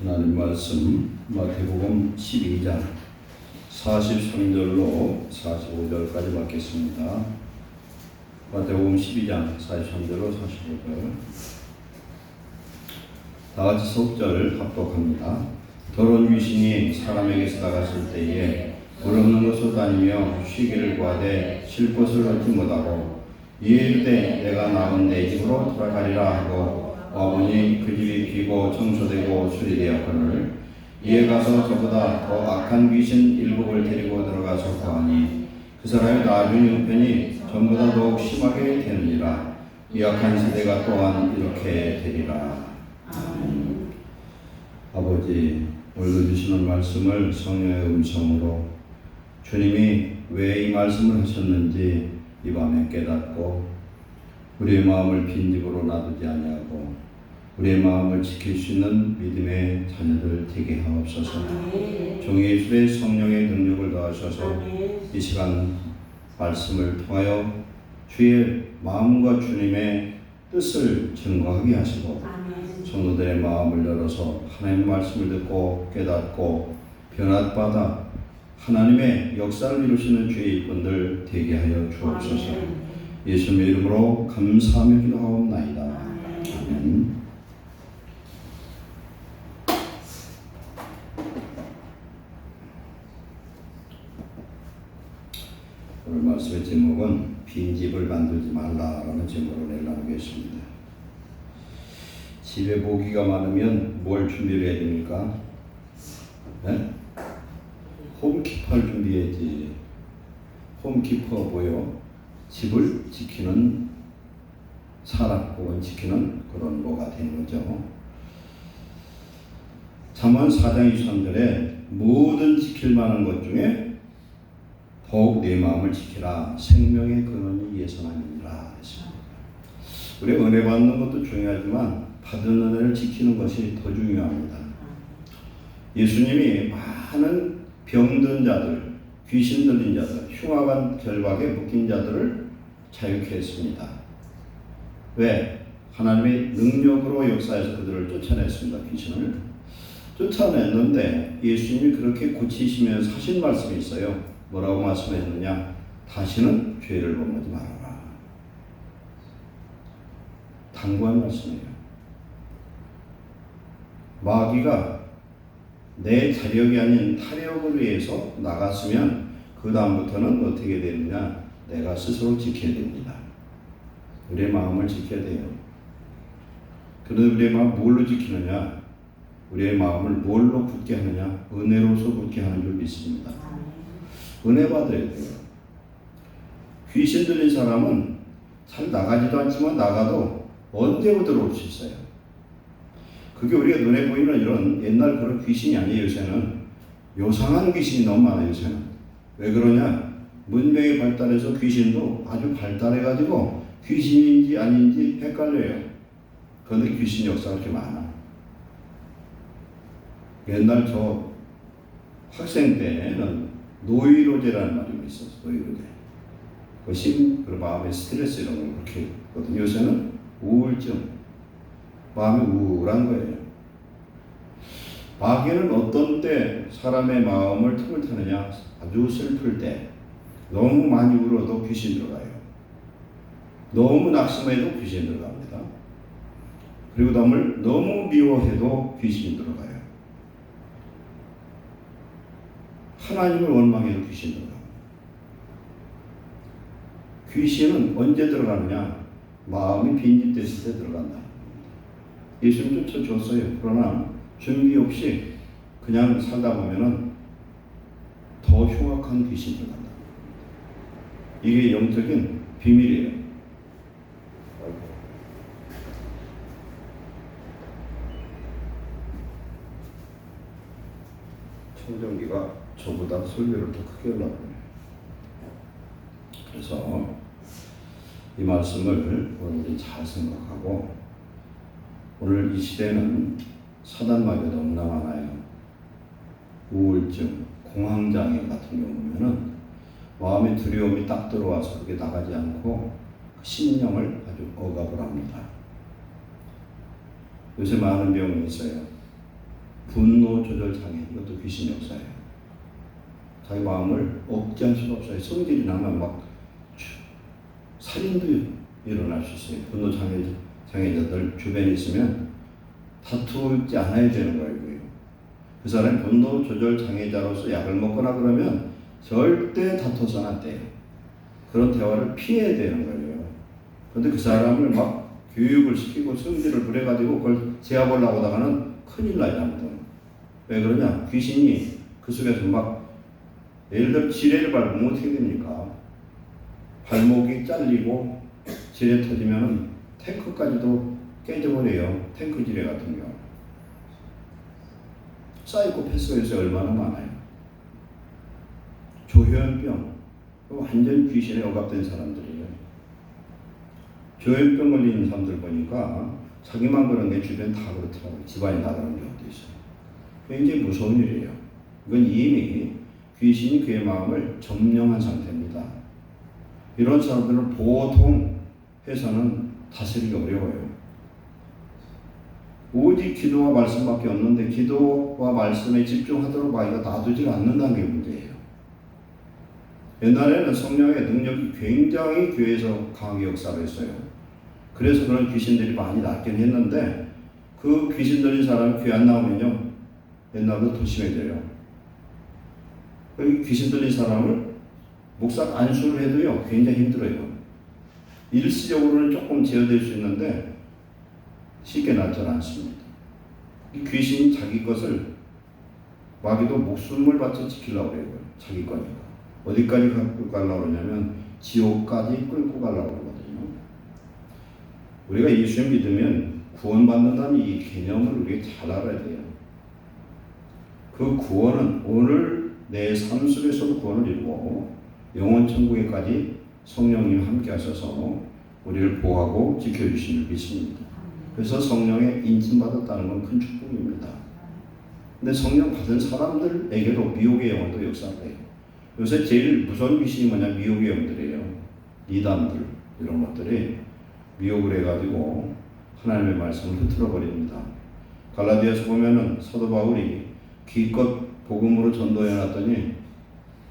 하나님 말씀 마태복음 12장 43절로 45절까지 받겠습니다. 마태복음 12장 43절로 45절 다같이 속절 합독합니다. 더러운 귀신이 사람에게서 나갔을 때에 물 없는 곳으로 다니며 쉬기를 구하되 쉴 곳을 얻지 못하고 이에 이르되 내가 나은 내 집으로 돌아가리라 하고 와보니 그 집이 비고 청소되고 수리되었거늘 이에 가서 저보다 더 악한 귀신 일곱을 데리고 들어가서 구하니 그 사람이 나중에 형편이 전보다 더욱 심하게 되느니라. 이 악한 세대가 또한 이렇게 되리라. 아멘. 아버지, 오늘도 주시는 말씀을 성령의 음성으로 주님이 왜 이 말씀을 하셨는지 이 밤에 깨닫고 우리의 마음을 빈집으로 놔두지 아니하고 우리의 마음을 지킬 수 있는 믿음의 자녀들 되게 하옵소서. 종의 예술의 성령의 능력을 더하셔서 이 시간 말씀을 통하여 주의 마음과 주님의 뜻을 증거하게 하시고 성도들의 마음을 열어서 하나님의 말씀을 듣고 깨닫고 변화받아 하나님의 역사를 이루시는 주의 일꾼들 되게 하여 주옵소서. 예수님의 이름으로 감사하며 기도하옵나이다. 아멘. 오늘 말씀의 제목은 빈집을 만들지 말라라는 제목으로 나누겠습니다. 집에 모기가 많으면 뭘 준비를 해야 됩니까? 네? 홈키퍼를 준비해야지. 홈키퍼 뭐요? 집을 지키는 사람 혹은 지키는 그런 뭐가 되는 거죠. 잠언 4장 23절에 모든 지킬 만한 것 중에 더욱 내 마음을 지키라. 생명의 근원이 예선함이니라 했습니다. 우리 은혜 받는 것도 중요하지만 받은 은혜를 지키는 것이 더 중요합니다. 예수님이 많은 병든 자들, 귀신 들린 자들, 흉악한 결박에 묶인 자들을 자유케 했습니다. 왜? 하나님의 능력으로 역사해서 그들을 쫓아냈습니다. 귀신을 쫓아냈는데 예수님이 그렇게 고치시면서 하신 말씀이 있어요. 뭐라고 말씀했느냐? 다시는 죄를 범하지 말아라. 당부한 말씀이에요. 마귀가 내 자력이 아닌 타력을 위해서 나갔으면 그 다음부터는 어떻게 되느냐? 내가 스스로 지켜야 됩니다. 우리의 마음을 지켜야 돼요. 그런데 우리의 마음 뭘로 지키느냐? 우리의 마음을 뭘로 굳게 하느냐? 은혜로서 굳게 하는 줄 믿습니다. 은혜 받아야 돼요. 귀신 들린 사람은 잘 나가지도 않지만 나가도 언제고 들어올 수 있어요. 그게 우리가 눈에 보이는 이런 옛날 그런 귀신이 아니에요. 요새는 요상한 귀신이 너무 많아요. 요새는 왜 그러냐? 문명이 발달해서 귀신도 아주 발달해가지고 귀신인지 아닌지 헷갈려요. 그런데 귀신 역사가 이렇게 많아. 옛날 저 학생 때는 노이로제라는 말이 있었어. 노이로제. 그 마음의 스트레스 이런 걸 그렇게 했거든요. 요새는 우울증. 마음이 우울한 거예요. 마귀는 어떤 때 사람의 마음을 틈을 타느냐? 아주 슬플 때. 너무 많이 울어도 귀신 들어가요. 너무 낙심해도 귀신 들어갑니다. 그리고 남을 너무 미워해도 귀신이 들어가요. 하나님을 원망해도 귀신이 들어갑니다. 귀신은 언제 들어가느냐? 마음이 빈집됐을 때 들어간다. 예수님 쫓아줬어요. 그러나 준비 없이 그냥 살다 보면은 더 흉악한 귀신이 들어간다. 이게 영적인 비밀이에요. 청정기가 저보다 설교를 더 크게 올라가네요. 그래서 이 말씀을 오늘 잘 생각하고 오늘 이 시대는 사단마귀가 너무나 많아요. 우울증, 공황장애 같은 경우는 마음의 두려움이 딱 들어와서 그게 나가지 않고 심령을 아주 억압을 합니다. 요새 많은 병이 있어요. 분노 조절 장애, 이것도 귀신 역사예요. 자기 마음을 억제할 수가 없어요. 성질이 나면 막 살인도 일어날 수 있어요. 분노 장애자들 주변에 있으면 다투지 않아야 되는 거예요. 그 사람이 분노 조절 장애자로서 약을 먹거나 그러면 절대 다퉈서는 안 돼요. 그런 대화를 피해야 되는 거예요. 그런데 그 사람을 막 교육을 시키고 성질을 부려가지고 그걸 제압하려고 하다가는 큰일 나요. 아무튼. 왜 그러냐? 귀신이 그 속에서 막 예를 들어 지뢰를 밟으면 어떻게 됩니까? 발목이 잘리고 지뢰 터지면 탱크까지도 깨져버려요. 탱크 지뢰 같은 경우. 사이코패스에서 얼마나 많아요. 조현병, 완전 귀신에 억압된 사람들이에요. 조현병 걸린 사람들 보니까 자기만 그런 게 주변 다 그렇더라고요. 집안이 다 그런 경우도 있어요. 굉장히 무서운 일이에요. 이건 이미 귀신이 그의 마음을 점령한 상태입니다. 이런 사람들은 보통 해서는 다스리기 어려워요. 오직 기도와 말씀밖에 없는데 기도와 말씀에 집중하도록 마귀가 놔두지 않는다는 게 문제예요. 옛날에는 성령의 능력이 굉장히 교회에서 강하게 역사를 했어요. 그래서 그런 귀신들이 많이 낫긴 했는데 그 귀신 들린 사람이 교회 안 나오면요 옛날보다 더 심해져요. 그 귀신 들린 사람을 목사 안수를 해도요 굉장히 힘들어요. 일시적으로는 조금 제어될 수 있는데 쉽게 낫지 않습니다. 이 귀신이 자기 것을 마귀도 목숨을 바쳐 지키려고 해요. 자기 거니까. 어디까지 갖고 가려고 그러냐면 지옥까지 끌고 가려고 그러거든요. 우리가 예수님 믿으면 구원받는다는 이 개념을 우리가 잘 알아야 돼요. 그 구원은 오늘 내 삶 속에서도 구원을 이루고 영원 천국에까지 성령님 함께 하셔서 우리를 보호하고 지켜주시는 믿습니다. 그래서 성령에 인침받았다는 건 큰 축복입니다. 근데 성령 받은 사람들에게도 미혹의 영혼도 역사해요. 요새 제일 무서운 귀신이 뭐냐? 미혹의 영들이에요. 이단들 이런 것들이 미혹을 해가지고 하나님의 말씀을 흐트러 버립니다. 갈라디아서 보면은 사도 바울이 기껏 복음으로 전도해 놨더니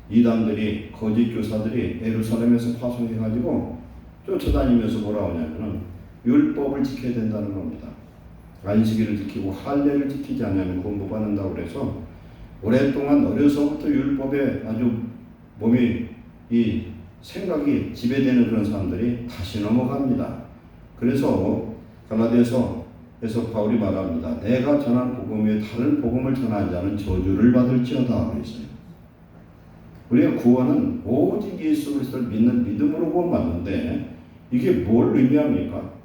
이단들이 거짓 교사들이 예루살렘에서 파송해가지고 쫓아다니면서 뭐라 하냐면은 율법을 지켜야 된다는 겁니다. 안식일을 지키고 할례를 지키지 않으면 구원 못 받는다고 그래서 오랫동안 어려서부터 율법에 아주 몸이 이 생각이 지배되는 그런 사람들이 다시 넘어갑니다. 그래서 갈라디아서에서 바울이 말합니다. 내가 전한 복음 외에 다른 복음을 전하는 자는 저주를 받을지어다 그랬어요. 우리의 구원은 오직 예수 그리스도를 믿는 믿음으로 구원받는데 이게 뭘 의미합니까?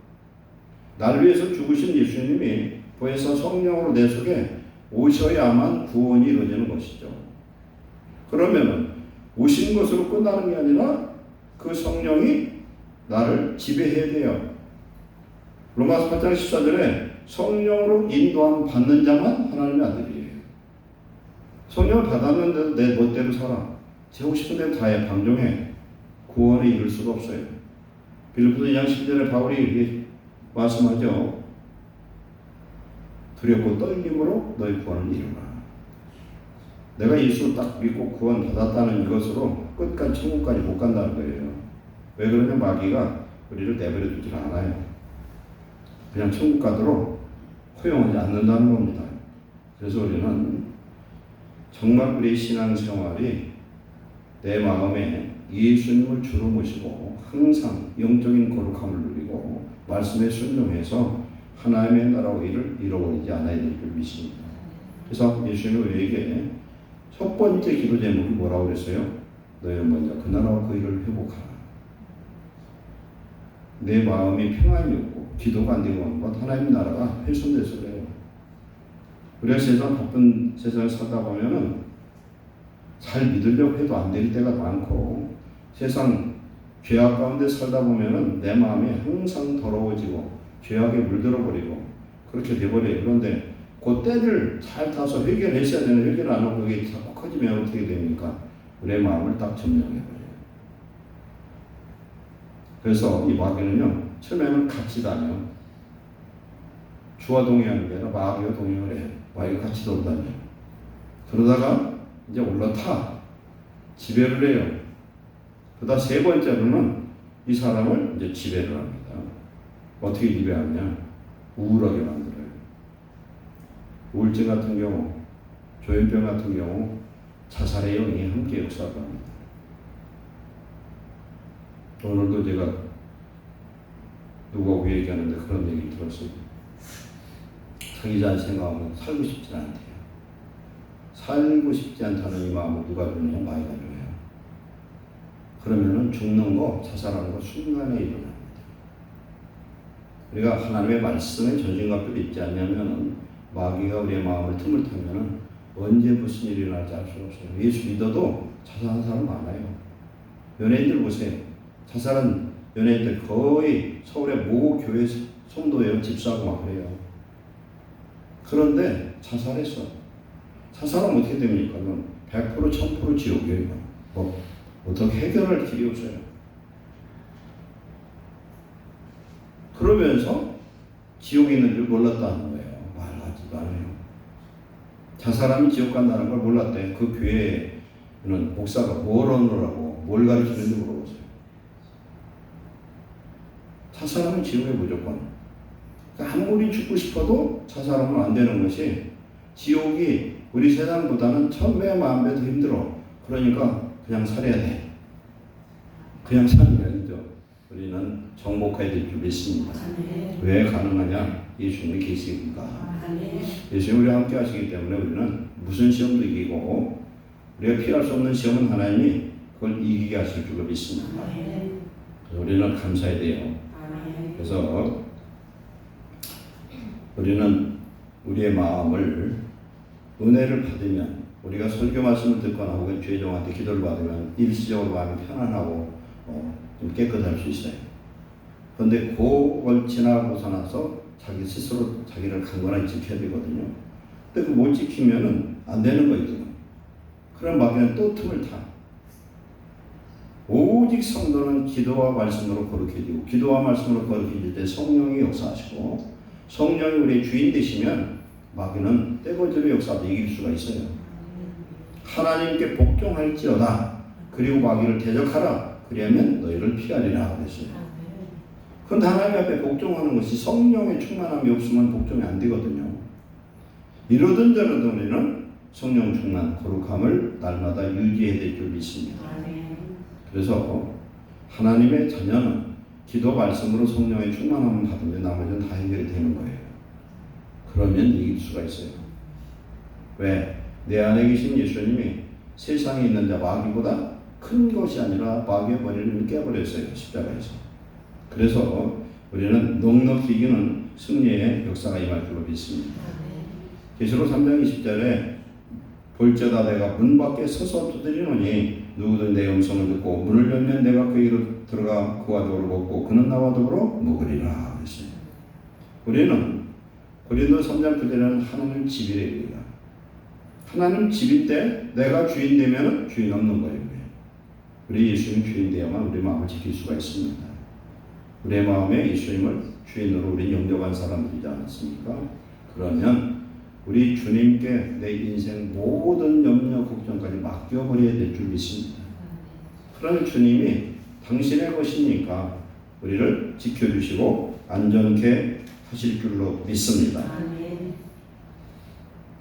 나를 위해서 죽으신 예수님이 보혜사 성령으로 내 속에 오셔야만 구원이 이루어지는 것이죠. 그러면은 오신 것으로 끝나는 게 아니라 그 성령이 나를 지배해야 돼요. 로마서 8장 14절에 성령으로 인도함 받는 자만 하나님의 아들이에요. 성령을 받았는데도 내 멋대로 살아. 제 하고 싶은 대로 다 해. 방종해. 구원에 이를 수가 없어요. 빌립보서 2장 10절에 바울이 말씀하죠. 두렵고 떨림으로 너희 구원을 이루라. 내가 예수를 딱 믿고 구원 받았다는 이것으로 끝까지 천국까지 못 간다는 거예요. 왜 그러냐? 마귀가 우리를 내버려 두질 않아요. 그냥 천국 가도록 허용하지 않는다는 겁니다. 그래서 우리는 정말 우리의 신앙생활이 내 마음에 예수님을 주로 모시고 항상 영적인 거룩함을 누리고 말씀에 순종해서 하나님의 나라와 일을 잃어버리지 않아야 될 줄 믿습니다. 그래서 예수님은 우리에게 첫 번째 기도 제목이 뭐라고 그랬어요? 너희는 먼저 그 나라와 그 일을 회복하라. 내 마음이 평안이 없고 기도가 안 되고 하는 것 하나님 나라가 훼손돼서 그래요. 우리가 세상 바쁜 세상에 살다 보면은 잘 믿으려고 해도 안 될 때가 많고 세상 죄악 가운데 살다 보면은 내 마음이 항상 더러워지고 죄악에 물들어 버리고 그렇게 돼버려요. 그런데 그 때를 잘 타서 해결했어야 되는 해결 안 하고 그게 자꾸 커지면 어떻게 됩니까? 우리의 마음을 딱 점령해버려요. 그래서 이 마귀는요, 처음에는 같이 다녀. 주와 동행하는 게 아니라 마귀와 동행을 해요. 마귀가 같이 돌다녀. 그러다가 이제 올라타. 지배를 해요. 그러다 세 번째로는 이 사람을 이제 지배를 합니다. 어떻게 지배하냐? 우울하게 만들어요. 우울증 같은 경우, 조현병 같은 경우 자살의 영이 함께 역사를 합니다. 오늘도 제가 누구하고 얘기하는데 그런 얘기를 들었어요. 자기 자신 생각하면 살고 싶지 않대요. 살고 싶지 않다는 이 마음을 누가 주느냐? 마귀가 줘요. 그러면은 죽는 거, 자살하는 거 순간에 일어납니다. 우리가 하나님의 말씀에 전신갑주를 입지 않냐면은 마귀가 우리의 마음을 틈을 타면은 언제 무슨 일이 일어날지 알 수가 없어요. 예수 믿어도 자살하는 사람 많아요. 연예인들 보세요. 자살한 연예인들 거의 서울의 모 교회 성도예요. 집사하고 막 그래요. 그런데 자살했어. 자살하면 어떻게 됩니까? 100% 1000% 지옥이에요. 어떻게 해결할 길이 없어요. 그러면서 지옥에 있는 줄 몰랐다는 거예요. 말하지도 않아요. 자살하면 지옥 간다는 걸 몰랐대. 그 교회에는 목사가 뭘 하느라고 뭘 가르치는지 물어보세요. 자살하면 지옥에 무조건. 아무리 죽고 싶어도 자살하면 안 되는 것이 지옥이 우리 세상보다는 1000배, 10,000배 더 힘들어. 그러니까 그냥 살아야 돼. 그냥 사는 게 아니죠. 우리는 정복해야 될 줄 믿습니다. 왜 가능하냐? 예수님이 계시니까. 예수님이 우리와 함께 하시기 때문에 우리는 무슨 시험도 이기고 우리가 피할 수 없는 시험은 하나님이 그걸 이기게 하실 줄로 믿습니다. 그래서 우리는 감사해야 돼요. 그래서 우리는 우리의 마음을 은혜를 받으면 우리가 설교 말씀을 듣거나 혹은 주의종한테 기도를 받으면 일시적으로 마음이 편안하고 좀 깨끗할 수 있어요. 그런데 그걸 지나고 나서 자기 스스로 자기를 강건하게 지켜야 되거든요. 근데 그 못 지키면은 안 되는 거죠. 그런 마귀는 또 틈을 타. 오직 성도는 기도와 말씀으로 거룩해지고 기도와 말씀으로 거룩해질 때 성령이 역사하시고 성령이 우리의 주인 되시면 마귀는 떼거지로 역사도 이길 수가 있어요. 하나님께 복종할지어다. 그리고 마귀를 대적하라. 그러면 너희를 피하리라 그랬어요. 그런데 하나님 앞에 복종하는 것이 성령의 충만함이 없으면 복종이 안 되거든요. 이러든 저러든 우리는 성령 충만 거룩함을 날마다 유지해야 될 줄 믿습니다. 그래서 하나님의 자녀는 기도 말씀으로 성령의 충만함을 받으면 나머지는 다 해결이 되는 거예요. 그러면 이길 수가 있어요. 왜? 내 안에 계신 예수님이 세상에 있는 자 마귀보다 큰 것이 아니라 마귀의 머리를 깨버렸어요. 십자가에서. 그래서 우리는 넉넉히 이기는 승리의 역사가 임할 줄로 믿습니다. 계시록 3장 20절에 볼지어다 내가 문 밖에 서서 두드리노니 누구든 내 음성을 듣고 문을 열면 내가 그에게로 들어가 그와 더불어 먹고 그는 나와 더불어 먹으리라 그랬어요. 우리는 고린도 3장 9절에는 하나님 집이래요. 하나님 집일 때 내가 주인 되면 주인 없는 거예요. 우리 예수님 주인 되야만 우리 마음을 지킬 수가 있습니다. 우리의 마음에 예수님을 주인으로 우리 영접한 사람들이지 않습니까? 그러면 우리 주님께 내 인생 모든 염려 걱정까지 맡겨버려야 될 줄 믿습니다. 그러면 주님이 당신의 것이니까 우리를 지켜주시고 안전케 하실 줄로 믿습니다.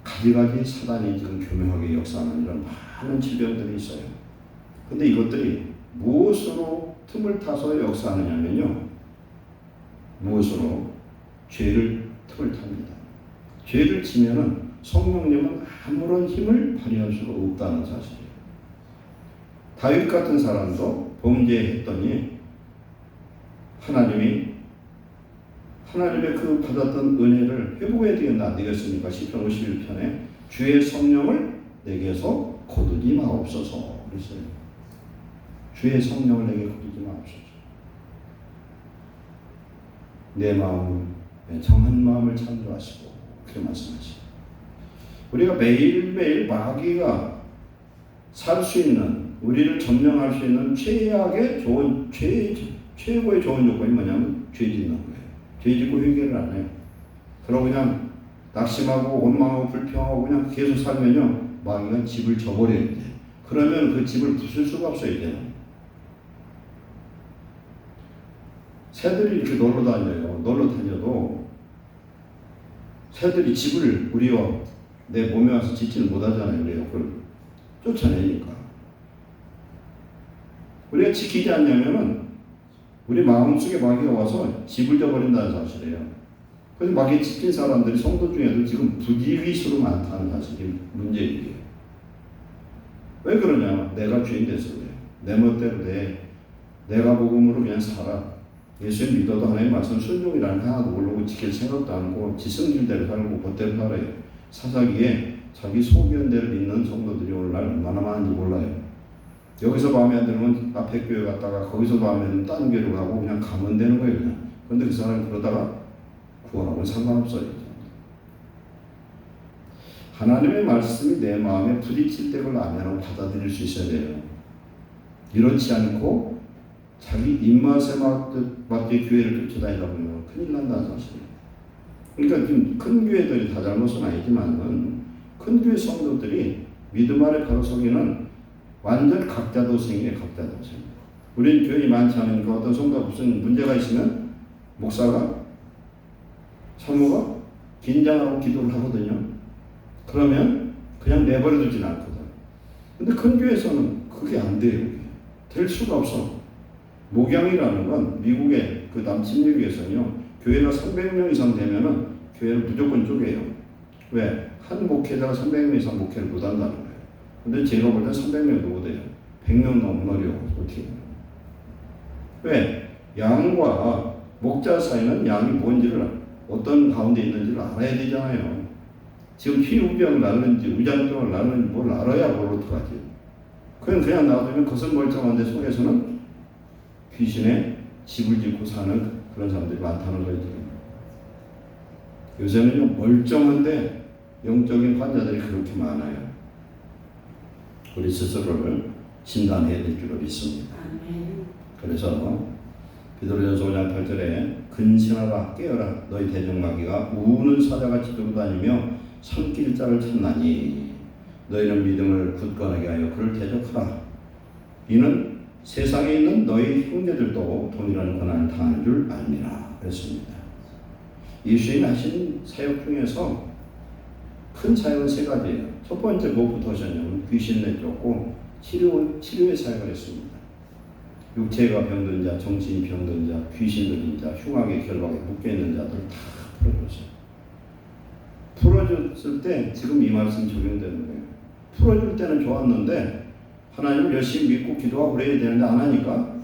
가지가지 사단이 지금 교묘하게 역사하는 이런 많은 질병들이 있어요. 근데 이것들이 무엇으로 틈을 타서 역사하느냐면요. 무엇으로? 죄를 틈을 탑니다. 죄를 지면은 성령님은 아무런 힘을 발휘할 수가 없다는 사실이에요. 다윗 같은 사람도 범죄했더니 하나님의 그 받았던 은혜를 회복해야 되겠나 안 되겠습니까? 시편 51편에 주의 성령을 내게서 거두지 마옵소서 그랬어요. 주의 성령을 내게 거두지 마옵소서. 내 마음, 정한 마음을 창조하시고 그렇게 말씀하시고 우리가 매일매일 마귀가 살 수 있는 우리를 점령할 수 있는 최고의 좋은 조건이 뭐냐면 죄 짓는 거예요. 죄 짓고 회개를 안 해요. 그러고 그냥 낙심하고 원망하고 불평하고 그냥 계속 살면요, 마귀가 집을 져버려야 돼. 그러면 그 집을 부술 수가 없어요. 이제 새들이 이렇게 놀러 다녀요. 놀러 다녀도 새들이 집을 우리와 내 몸에 와서 짓지는 못하잖아요. 우리가 그걸 쫓아내니까. 우리가 지키지 않냐면은 우리 마음속에 마귀가 와서 집을 져버린다는 사실이에요. 그래서 마귀에 찢긴 사람들이 성도 중에도 지금 부지기수로 많다는 사실이 문제예요. 왜 그러냐? 내가 죄인 돼서 그래요. 내 멋대로 내가 복음으로 그냥 살아. 예수님 믿어도 하나님 말씀 순종이라는 게 하나도 모르고 지킬 생각도 안 하고 지성질대로 살고 멋대로 살아요. 사사기에 자기 소견대로 믿는 성도들이 오늘날 얼마나 많은지 몰라요. 여기서 마음에 안 들면 앞에 교회 갔다가 거기서 마음에 들면 딴 교회로 가고 그냥 가면 되는 거예요. 그냥. 그런데 그 사람이 그러다가 구원하고는 상관없어요. 하나님의 말씀이 내 마음에 부딪힐 때 그걸 아멘하고 받아들일 수 있어야 돼요. 이렇지 않고 자기 입맛에 맞게 교회를 쫓아다니다 보면 큰일 난다는 사실이에요. 그러니까 지금 큰 교회들이 다 잘못은 아니지만은 큰 교회 성도들이 믿음 아래 바로 서기는 완전 각자 도생이에요. 각자 도생. 우리는 교회이 많지 않으니까 어떤 성도가 무슨 문제가 있으면 목사가 사모가 긴장하고 기도를 하거든요. 그러면 그냥 내버려 두진 않거든. 근데 큰 교회에서는 그게 안 돼요. 될 수가 없어. 목양이라는 건 미국의 그 남침미국에서는요, 교회가 300명 이상 되면은 교회를 무조건 쪼개요. 왜? 한 목회자가 300명 이상 목회를 못 한다는 거예요. 근데 제가 볼 때 300명도 못 해요. 100명 넘는 어려워. 어떻게 해요? 왜? 양과 목자 사이는 양이 뭔지를, 어떤 가운데 있는지를 알아야 되잖아요. 지금 피우병을 낳는지 우장병을 낳는지 뭘 알아야 뭘 어떡하지. 그냥 놔두면 겉은 멀쩡한데 속에서는 귀신의 집을 짓고 사는 그런 사람들이 많다는 거죠. 요새는요, 멀쩡한데 영적인 환자들이 그렇게 많아요. 우리 스스로를 진단해야 될 줄로 믿습니다. 그래서 베드로전서 5장 8절에 근신하라 깨어라 너희 대적마귀가 우는 사자같이 돌아다니며 삼킬 자를 찾나니 너희는 믿음을 굳건하게 하여 그를 대적하라. 이는 세상에 있는 너희 형제들도 동일한 고난을 당하는 줄 압니다. 그랬습니다. 예수님이 하신 사역 중에서 큰 사역은 세 가지예요. 첫 번째 무엇부터 하셨냐면 귀신 내쫓고 치료의 사역을 했습니다. 육체가 병든 자, 정신이 병든 자, 귀신 들린 자, 흉악의 결박에 묶여있는 자들을 다 풀어줬어요. 풀어줬을 때 지금 이 말씀 적용되는 거예요. 풀어줄 때는 좋았는데 하나님을 열심히 믿고 기도하고 그래야 되는데 안 하니까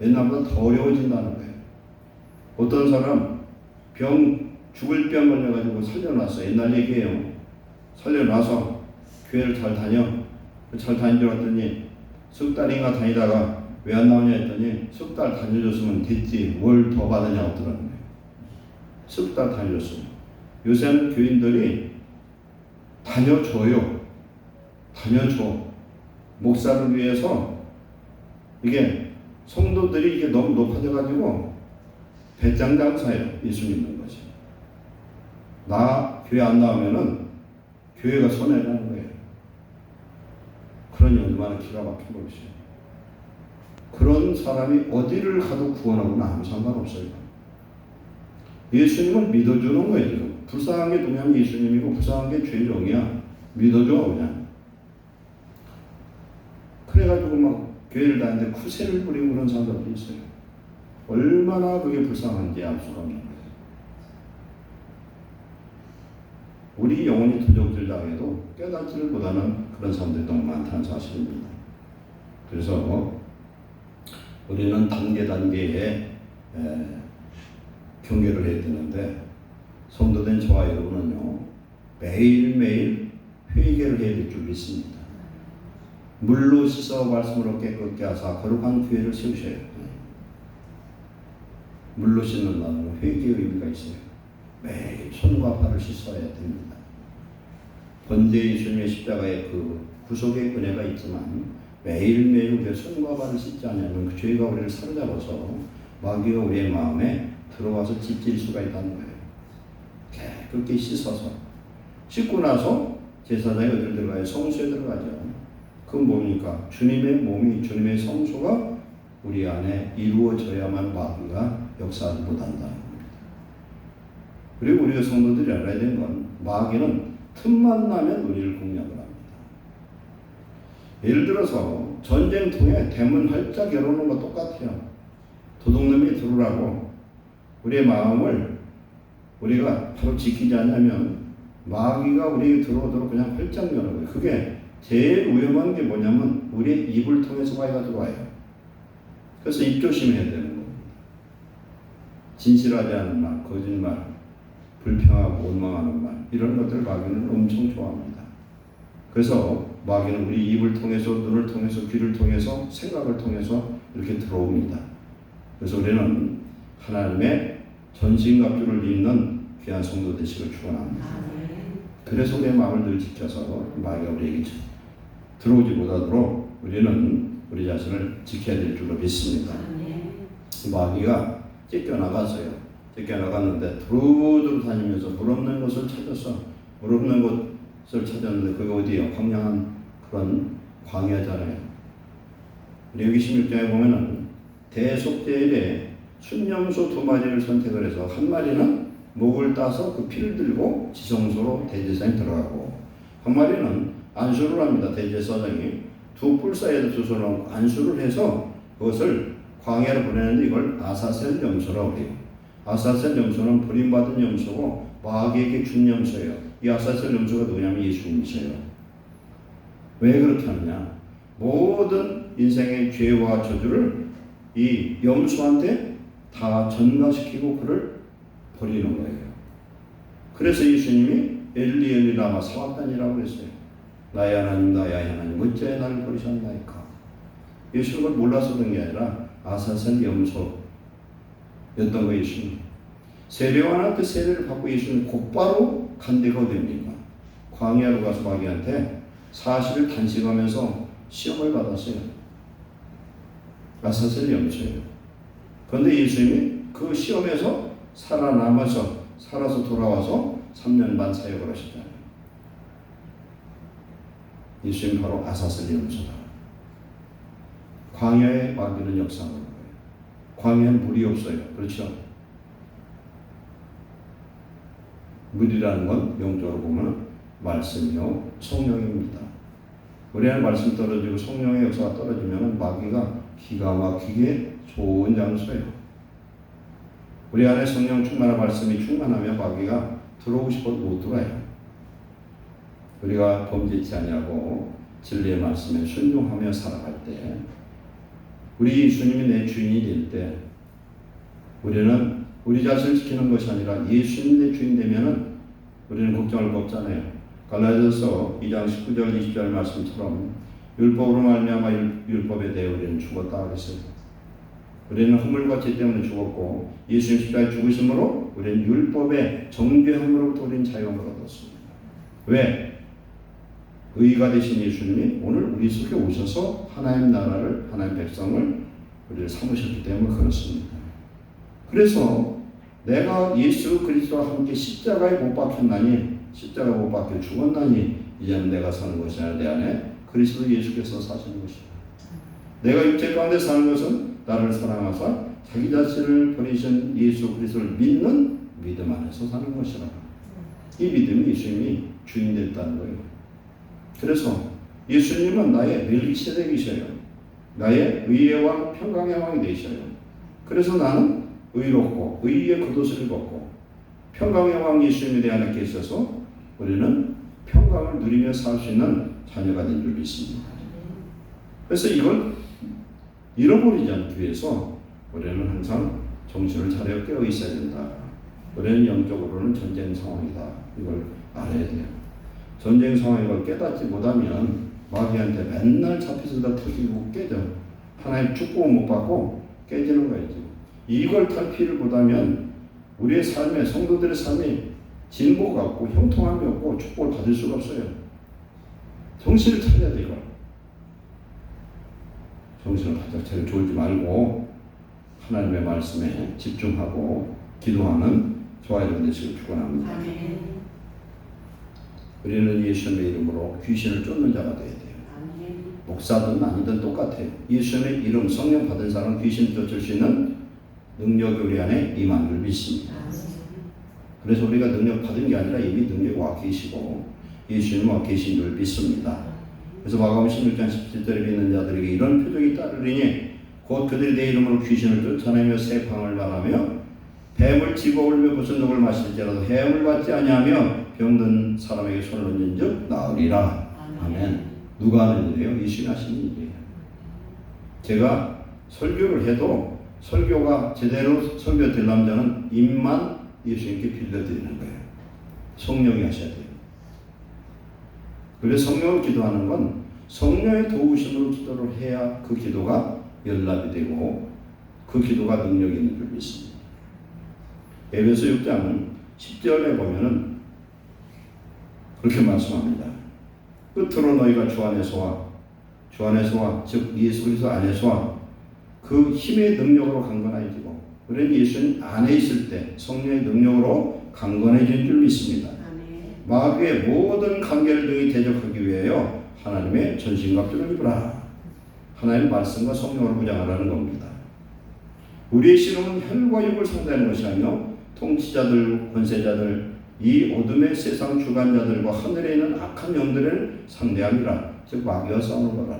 옛날보다 더 어려워진다는 거예요. 어떤 사람 죽을 병 걸려가지고 살려놨어. 옛날 얘기예요. 살려놔서 교회를 잘 다녀. 잘 다니러 왔더니 석 달인가 다니다가 왜 안 나오냐 했더니 석 달 다녀줬으면 됐지 뭘 더 받으냐고 들었는 거예요. 석 달 다녀줬으면. 요새는 교인들이 다녀줘요. 다녀줘. 목사를 위해서 이게 성도들이 이게 너무 높아져가지고 배짱 장사예요. 예수 믿는 것이. 나 교회 안 나오면은 교회가 손해라는 거예요. 그러니 얼마나 기가 막힌 것이에요. 그런 사람이 어디를 가도 구원하고는 아무 상관없어요. 예수님을 믿어주는 거예요. 지금. 불쌍한 게 동양 예수님이고 불쌍한 게 죄종이야. 믿어줘 그냥. 그래가지고 막 교회를 다니는데 쿠세를 부리고 그런 사람들도 있어요. 얼마나 그게 불쌍한지 알 수가 없는 거예요. 우리 영혼이 도적질 당해도 깨닫지를 못하는 그런 사람들이 너무 많다는 사실입니다. 그래서 우리는 단계에 경계를 해야 되는데 성도된 저와 여러분은요 매일매일 회개를 해야 될 줄 믿습니다. 물로 씻어 말씀으로 깨끗게 하사 거룩한 교회를 세우셔야 해요. 물로 씻는 나는 회개의 의미가 있어요. 매일 손과 발을 씻어야 됩니다. 번제 예수님의 십자가에 그 구속의 은혜가 있지만 매일매일 우리의 손과 발을 씻지 않으면 그 죄가 우리를 사로잡아서 마귀가 우리의 마음에 들어와서 찢질 수가 있다는 거예요. 깨끗게 씻어서 씻고 나서 제사장이 어디를 들어가요? 성소에 들어가죠. 그건 뭡니까? 주님의 몸이, 주님의 성소가 우리 안에 이루어져야만 마귀가 역사하지 못한다는 겁니다. 그리고 우리가 성도들이 알아야 되는 건 마귀는 틈만 나면 우리를 공략을 합니다. 예를 들어서 전쟁통에 대문 활짝 열어놓은 거 똑같아요. 도둑놈이 들어오라고 우리의 마음을 우리가 바로 지키지 않으면 마귀가 우리에게 들어오도록 그냥 활짝 여는 거예요. 그게 제일 위험한 게 뭐냐면 우리의 입을 통해서 마귀가 들어와요. 그래서 입 조심해야 되는 겁니다. 진실하지 않은 말, 거짓말, 불평하고 원망하는 말, 이런 것들을 마귀는 엄청 좋아합니다. 그래서 마귀는 우리 입을 통해서, 눈을 통해서, 귀를 통해서, 생각을 통해서 이렇게 들어옵니다. 그래서 우리는 하나님의 전신갑주를 입는 귀한 성도 되시길 축원합니다. 그래서 우리의 마음을 늘 지켜서 마귀가 우리에게 들어오지 못하도록 우리는 우리 자신을 지켜야 될 줄로 믿습니다. 마귀가 쫓겨나갔어요. 쫓겨나갔는데 두루두루 다니면서 물 없는 곳을 찾았어. 물 없는 곳을 찾았는데 그게 어디예요? 황량한 그런 광야잖아요. 우리 여기 16장에 보면은 대속제일에 순념소 2마리를 선택을 해서 한 마리는 목을 따서 그 피를 들고 지성소로 대제사장이 들어가고 한 마리는 안수를 합니다. 대제사장이 두 뿔 사이에다 두 손을 얹고 안수를 해서 그것을 광야로 보내는데 이걸 아사셀 염소라고 해요. 아사셀 염소는 버림받은 염소고 마귀에게 준 염소예요. 이 아사셀 염소가 누구냐면 예수님이세요. 왜 그렇게 하느냐? 모든 인생의 죄와 저주를 이 염소한테 다 전가시키고 그를 버리는 거예요. 그래서 예수님이 엘리 엘리 라마 사박단이라고 그랬어요. 나의 하나님 나의 하나님 어찌하여 나를 버리셨나이까. 예수는 그걸 몰라서 그런 게 아니라 아사셀 염소였던 거 예수님. 세례요한한 그 세례를 받고 예수님 곧바로 간 데가 어디입니까? 광야로 가서 마귀한테 40일 단식하면서 시험을 받았어요. 아사셀 염소예요. 그런데 예수님이 그 시험에서 살아서 돌아와서 3년 반 사역을 하셨잖아요. 예수님 바로 아사셀 염소다. 광야에 마귀는 역사하는 거예요. 광야엔 물이 없어요. 그렇죠? 물이라는 건 영적으로 보면 말씀이요 성령입니다. 우리 안에 말씀 떨어지고 성령의 역사가 떨어지면 마귀가 기가 막히게 좋은 장소예요. 우리 안에 성령 충만한 말씀이 충만하면 마귀가 들어오고 싶어도 못 들어와요. 우리가 범죄치 아니하고 진리의 말씀에 순종하며 살아갈 때 우리 예수님이 내 주인이 될 때 우리는 우리 자신을 지키는 것이 아니라 예수님이 내 주인 되면은 우리는 걱정할 거 없잖아요. 갈라디아서 2장 19절 20절 말씀처럼 율법으로 말미암아 율법에 대해 우리는 죽었다 그랬어요. 우리는 허물과 죄 때문에 죽었고 예수님 십자가에 죽으심으로 우리는 율법의 정죄함으로부터 우리는 자유함을 얻었습니다. 왜? 의가 되신 예수님이 오늘 우리 속에 오셔서 하나님 나라를 하나님 백성을 우리를 삼으셨기 때문에 그렇습니다. 그래서 내가 예수 그리스도와 함께 십자가에 못 박혔나니 십자가 못 박혀 죽었나니 이제는 내가 사는 것이 아니라 내 안에 그리스도 예수께서 사시는 것이다. 내가 육체 가운데 사는 것은 나를 사랑하사 자기 자신을 버리신 예수 그리스도를 믿는 믿음 안에서 사는 것이라. 이 믿음이 예수님이 주인 됐다는 거예요. 그래서 예수님은 나의 멜기세덱이셔요. 나의 의의 왕, 평강의 왕이 되셔요. 그래서 나는 의롭고 의의 겉옷을 입었고 평강의 왕 예수님에 대한 게 있어서 우리는 평강을 누리며 살 수 있는 자녀가 된 줄 믿습니다. 그래서 이걸 잃어버리지 않기 위해서 우리는 항상 정신을 차려 깨어 있어야 된다. 우리는 영적으로는 전쟁 상황이다. 이걸 알아야 돼요. 전쟁 상황인 걸 깨닫지 못하면 마귀한테 맨날 잡혀서 다 터지고 깨져. 하나님 축복을 못 받고 깨지는 거예요. 이걸 탈피를 못하면 우리의 삶에 성도들의 삶이 진보가 없고 형통함이 없고 축복을 받을 수가 없어요. 정신을 차려야 돼. 이걸 정신을 바짝 차려 졸지 말고 하나님의 말씀에 집중하고 기도하는 좋아지는 되시길 축원합니다. 아멘. 우리는 예수님의 이름으로 귀신을 쫓는 자가 되어야 돼요. 아멘. 목사든 아니든 똑같아요. 예수님의 이름 성령 받은 사람 귀신 쫓을 수 있는 능력이 우리 안에 임한 줄 믿습니다. 그래서 우리가 능력 받은 게 아니라 이미 능력이 와 계시고 예수님 와 계신 줄 믿습니다. 그래서 마가복음 16장 17절에 믿는 자들에게 이런 표적이 따르리니 곧 그들이 내 이름으로 귀신을 쫓아내며 새 방을 말하며 뱀을 집어올며 무슨 독을 마실지라도 해함을 받지 아니하며 병든 사람에게 손을 얹은즉 나으리라. 아멘. 누가 하는 일이에요? 예수님이 하시는 일이에요. 제가 설교를 해도 설교가 제대로 설교되려면 저는 입만 예수님께 빌려드리는 거예요. 성령이 하셔야 돼요. 그래서 성령을 기도하는 건 성령의 도우심으로 기도를 해야 그 기도가 연락이 되고 그 기도가 능력이 있는 줄 믿습니다. 에베소 6장 10절에 보면은 그렇게 말씀합니다. 끝으로 너희가 주 안에서와 즉 예수 그리스도 안에서와 그 힘의 능력으로 강건해지고 우리는 예수님 안에 있을 때 성령의 능력으로 강건해진 줄 믿습니다. 마귀의 모든 관계를 능히 대적하기 위하여 하나님의 전신갑주를 입으라. 하나님의 말씀과 성령으로 무장하라는 겁니다. 우리의 씨름은 혈과 육을 상대하는 것이 아니요 통치자들, 권세자들, 이 어둠의 세상 주관자들과 하늘에 있는 악한 영들을 상대함이라. 즉 마귀와 싸우는 거라.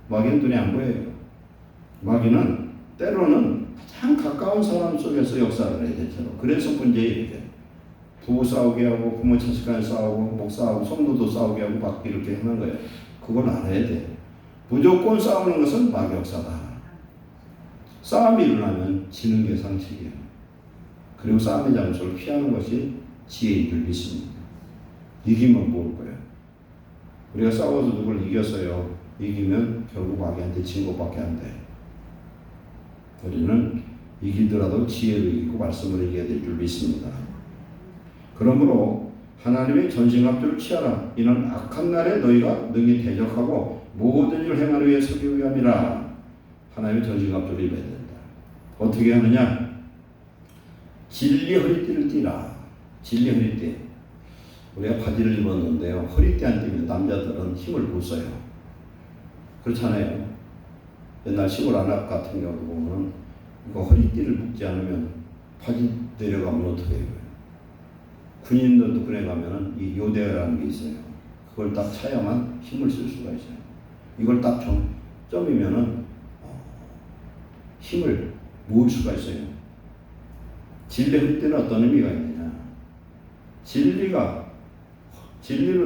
마귀는 눈에 안 보여요. 마귀는 때로는 가장 가까운 사람 속에서 역사를 해야 되죠. 그래서 문제예요. 부부 싸우게 하고 부모 자식간 싸우고 목사하고 성도도 싸우게 하고 막 이렇게 하는 거예요. 그걸 알아야 돼. 무조건 싸우는 것은 마귀 역사다. 싸움이 일어나면 지는 게 상식이에요. 그리고 싸움의 장소를 피하는 것이 지혜인 줄 믿습니다. 이기면 모을 거예요. 우리가 싸워서 누굴 이겼어요. 이기면 결국 마귀한테 진 것밖에 안 돼. 우리는 이기더라도 지혜로 이기고 말씀으로 이겨야 될 줄 믿습니다. 그러므로 하나님의 전신갑주를 취하라. 이는 악한 날에 너희가 능히 대적하고 모든 일을 행하기 위해 서기 위함이라. 하나님의 전신갑주를 입어야 된다. 어떻게 하느냐? 진리 허리띠를 띠라. 진리 허리띠. 우리가 바지를 입었는데요. 허리띠 안 띠면 남자들은 힘을 못 써요. 그렇잖아요. 옛날 시골 안압 같은 경우도 보면 이거 허리띠를 묶지 않으면 바지 내려가면 어떻게 해요? 군인들도 군에 가면은 이 요대라는 게 있어요. 그걸 딱 차야만 힘을 쓸 수가 있어요. 이걸 딱 점이면은 힘을 모을 수가 있어요. 진리 허리띠는 어떤 의미가 있느냐? 진리로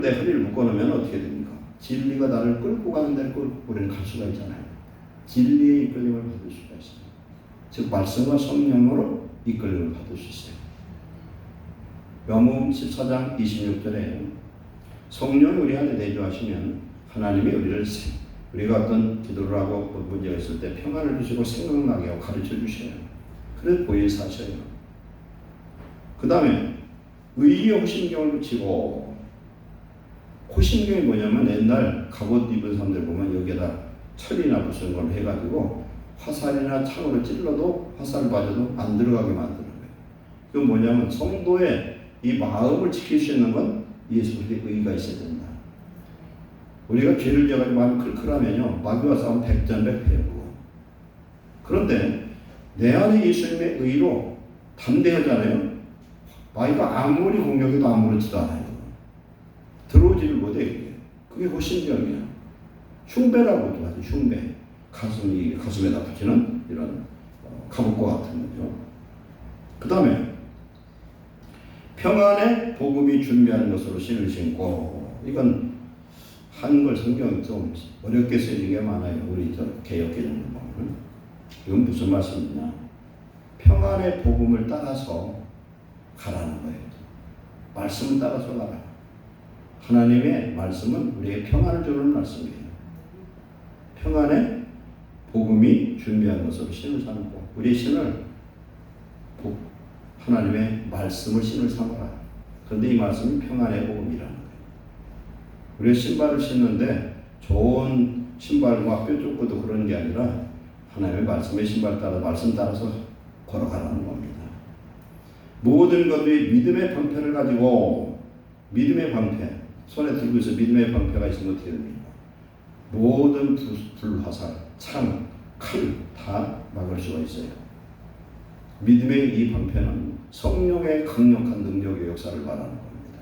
내 허리를 묶어놓으면 어떻게 됩니까? 진리가 나를 끌고 가는 데를 끌고 우리는 갈 수가 있잖아요. 진리의 이끌림을 받을 수가 있어요. 즉 말씀과 성령으로 이끌림을 받을 수 있어요. 요한복음 14장 26절에 성령이 우리 안에 내주하시면 하나님이 우리가 어떤 기도를 하고 문제가 있을 때 평안을 주시고 생각나게 하고 가르쳐 주셔요. 그래서 보혜사 하셔요. 그 다음에 의의 호심경을 붙이고, 호심경이 뭐냐면 옛날 갑옷 입은 사람들 보면 여기에다 철이나 무슨 걸 해가지고 화살이나 창으로 찔러도 화살 맞아도 안 들어가게 만드는 거예요. 그건 뭐냐면 성도의 이 마음을 지킬 수 있는 건 예수 그리스도의 의가 있어야 된다. 우리가 죄를 지어가지고 마음이 클클하면요 마귀와 싸우면 백전백패고. 그런데 내 안에 예수님의 의로 담대하잖아요. 마귀가 아무리 공격해도 아무렇지도 않아요. 들어오지를 못해. 그게 호심경이야. 흉배라고도 하죠. 흉배. 가슴에다 붙이는 이런 갑옷과 같은 거죠. 그 다음에 평안의 복음이 준비하는 것으로 신을 신고. 이건 한글 성경이 좀 어렵게 쓰이는 게 많아요. 우리 저 개역기는 보면. 이건 무슨 말씀이냐? 평안의 복음을 따라서 가라는 거예요. 말씀을 따라서 가라. 하나님의 말씀은 우리에게 평안을 주는 말씀이에요. 평안의 복음이 준비한 것으로 신을 삼고, 우리의 신을 하나님의 말씀을 신을 삼아라. 그런데 이 말씀이 평안의 복음이라는 거예요. 우리가 신발을 신는데 좋은 신발과 뾰족고도 그런 게 아니라 하나님의 말씀의 신발 따라 말씀 따라서 걸어가라는 겁니다. 모든 것들이 믿음의 방패를 가지고 믿음의 방패 손에 들고 있어 믿음의 방패가 있으면 어떻게 됩니까? 모든 불화살, 창, 칼 다 막을 수가 있어요. 믿음의 이 방패는 성령의 강력한 능력의 역사를 말하는 겁니다.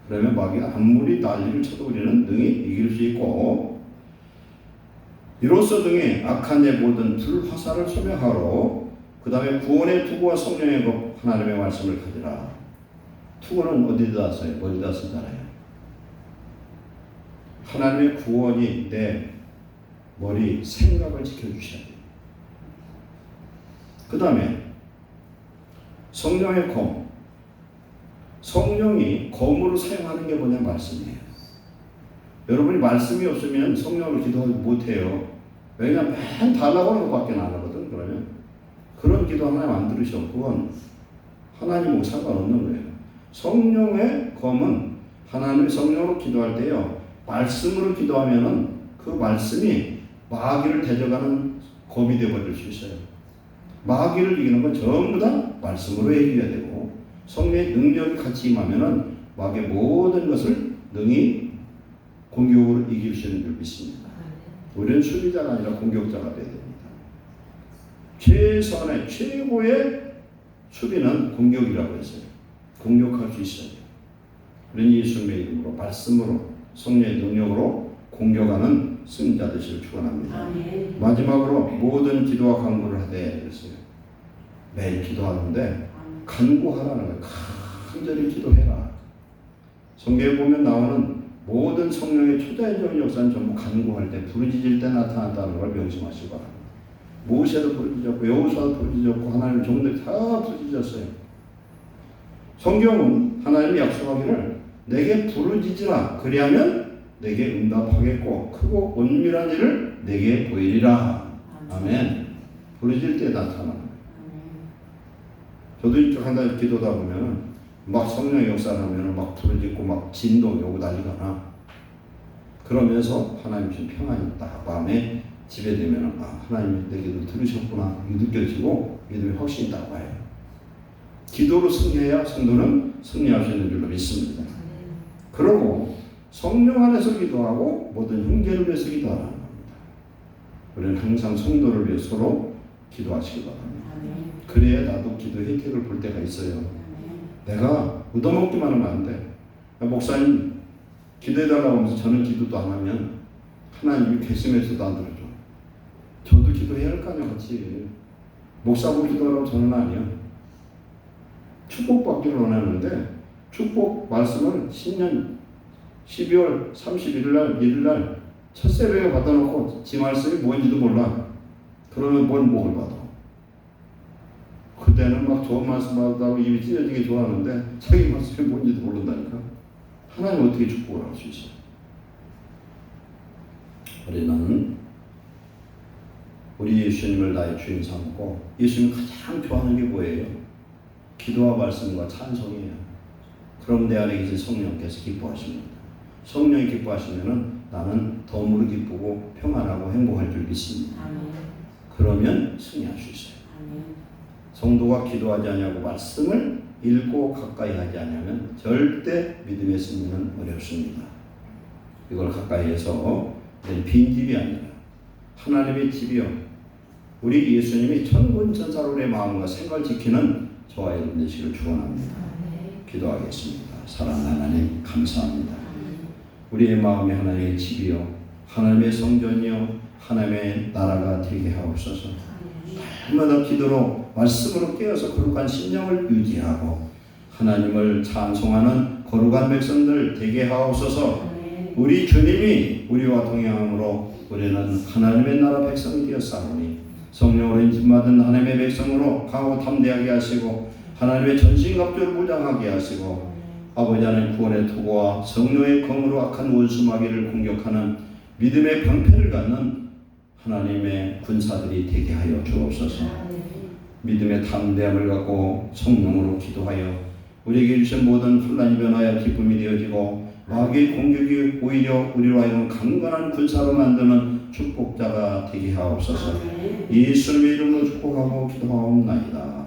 그러면 마귀 아무리 난리를 쳐도 우리는 능히 이길 수 있고 이로써 등의 악한 의 모든 불화살을 소명하러 그 다음에 구원의 투구와 성령의 법 하나님의 말씀을 가지라. 투구는 어디다 써요? 어디다 쓰잖아요. 하나님의 구원이 내 머리 생각을 지켜주셔야 돼요. 그 다음에 성령의 검. 성령이 검으로 사용하는 게 뭐냐? 말씀이에요. 여러분이 말씀이 없으면 성령을 기도하지 못해요. 왜냐하면 맨 달라고 하는 것밖에 안 하거든. 그러면 그런 기도 하나님 안 들으셔. 그건 하나님하고 상관없는 거예요. 성령의 검은 하나님의 성령으로 기도할 때요. 말씀으로 기도하면은 그 말씀이 마귀를 대적하는 검이 되어버릴 수 있어요. 마귀를 이기는 건 전부 다 말씀으로 이겨야 되고 성령의 능력이 같이 임하면은 마귀의 모든 것을 능히 공격으로 이길 수 있는 줄 믿습니다. 우리는 수비자가 아니라 공격자가 되어야 됩니다. 최선의 최고의 수비는 공격이라고 했어요. 공격할 수 있어요. 우리는 예수님의 이름으로 말씀으로 성령의 능력으로 공격하는 승자 되시길 축원합니다. 마지막으로 모든 기도와 간구를 하되 그랬어요. 매일 기도하는데 간구하라는 거예요. 간절히 기도해라. 성경에 보면 나오는 모든 성령의 초자연적인 역사는 전부 간구할 때 부르짖을 때 나타난다는 걸 명심하시기 바랍니다. 모세도 부르짖었고 여호수아도 부르짖었고 하나님의 종들이 다 부르짖었어요. 성경은 하나님이 약속하기를 내게 부르짖으라 그리하면 내게 응답하겠고 크고 은밀한 일을 내게 보이리라. 아멘. 부르짖을 때 나타나는 거예요. 저도 이쪽 한 달 기도다 보면 막 성령의 역사를 하면 막 부르짖고 막 진동이 오고 난리가 나. 그러면서 하나님 주신 평안이 딱 마음에 지배되면 하나님이 내 기도 들으셨구나 이게 느껴지고 믿음이 확신이 딱 와요. 기도로 승리해야 성도는 승리할 수 있는 줄로 믿습니다. 그러고 성령 안에서 기도하고 모든 형제를 위해서 기도하라는 겁니다. 우리는 항상 성도를 위해 서로 기도하시기 바랍니다. 그래야 나도 기도 혜택을 볼 때가 있어요. 내가 얻어먹기만 하면 안 돼. 목사님 기도해달라고 하면서 저는 기도도 안 하면 하나님이 괘씸해서도 안 들어줘. 저도 기도해야 할 거 아니야 같이. 목사고 기도하라고 저는 아니야. 축복받기를 원하는데 축복 말씀을 신년 12월 31일 날 1일 날 첫 새벽에 받아 놓고 지 말씀이 뭔지도 몰라. 그러면 뭔 복을 받아. 그때는 막 좋은 말씀 받다고 입이 찢어지게 좋아하는데 자기 말씀이 뭔지도 모른다니까. 하나님 어떻게 축복을 할 수 있어요? 우리는 우리 예수님을 나의 주인 삼고 예수님이 가장 좋아하는 게 뭐예요? 기도와 말씀과 찬송이에요. 그럼 내 안에 계신 성령께서 기뻐하십니다. 성령이 기뻐하시면은 나는 덤으로 기쁘고 평안하고 행복할 줄 믿습니다. 그러면 승리할 수 있어요. 성도가 기도하지 않냐고 말씀을 읽고 가까이 하지 않으면 절대 믿음의 승리는 어렵습니다. 이걸 가까이 해서 빈집이 아니라 하나님의 집이요. 우리 예수님이 천군천사로 내 마음과 생각을 지키는 저와 여러분 되시기를 축원합니다. 기도하겠습니다. 사랑하는 하나님 감사합니다. 우리의 마음이 하나님의 집이요 하나님의 성전이요 하나님의 나라가 되게 하옵소서. 날마다 기도로 말씀으로 깨어서 거룩한 심령을 유지하고 하나님을 찬송하는 거룩한 백성들 되게 하옵소서. 우리 주님이 우리와 동행함으로 우리는 하나님의 나라 백성이 되었사오니 성령으로 인침받은 하나님의 백성으로 강하고 담대하게 하시고 하나님의 전신갑주를 무장하게 하시고 아버지 하나님 구원의 투구와 성령의 검으로 악한 원수마귀를 공격하는 믿음의 방패를 갖는 하나님의 군사들이 되게 하여 주옵소서. 믿음의 담대함을 갖고 성령으로 기도하여 우리에게 주신 모든 혼란이 변하여 기쁨이 되어지고 마귀의 공격이 오히려 우리로 하여금 강건한 군사로 만드는 축복자가 되게 하옵소서. 예수님의 이름으로 축복하고 기도하옵나이다.